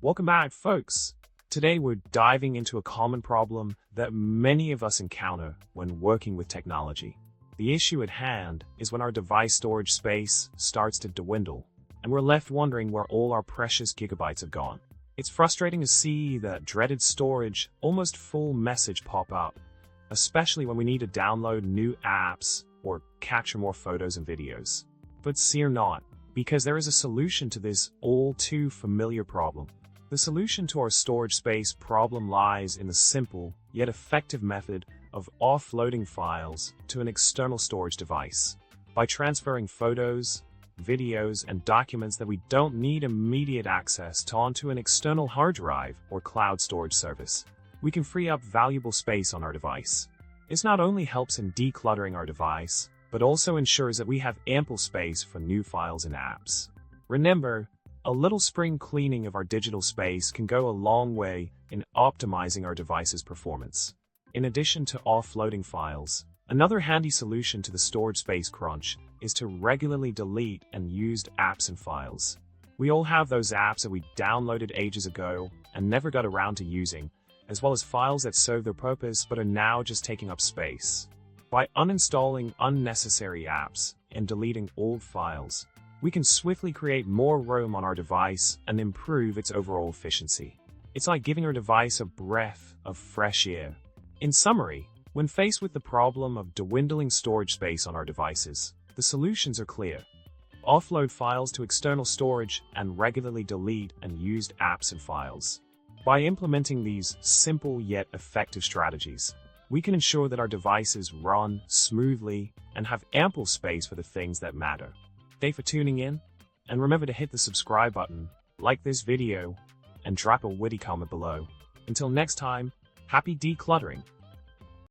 Welcome back, folks. Today we're diving into a common problem that many of us encounter when working with technology. The issue at hand is when our device storage space starts to dwindle, and we're left wondering where all our precious gigabytes have gone. It's frustrating to see that dreaded storage, almost full message pop up, especially when we need to download new apps or capture more photos and videos. But fear not, because there is a solution to this all too familiar problem. The solution to our storage space problem lies in the simple yet effective method of offloading files to an external storage device. By transferring photos, videos, and documents that we don't need immediate access to onto an external hard drive or cloud storage service, we can free up valuable space on our device. This not only helps in decluttering our device, but also ensures that we have ample space for new files and apps. Remember, a little spring cleaning of our digital space can go a long way in optimizing our device's performance. In addition to offloading files, another handy solution to the storage space crunch is to regularly delete unused apps and files. We all have those apps that we downloaded ages ago and never got around to using, as well as files that serve their purpose but are now just taking up space. By uninstalling unnecessary apps and deleting old files, we can swiftly create more room on our device and improve its overall efficiency. It's like giving our device a breath of fresh air. In summary, when faced with the problem of dwindling storage space on our devices, the solutions are clear. Offload files to external storage and regularly delete unused apps and files. By implementing these simple yet effective strategies, we can ensure that our devices run smoothly and have ample space for the things that matter. Thanks for tuning in, and remember to hit the subscribe button, like this video, and drop a witty comment below. Until next time, happy decluttering!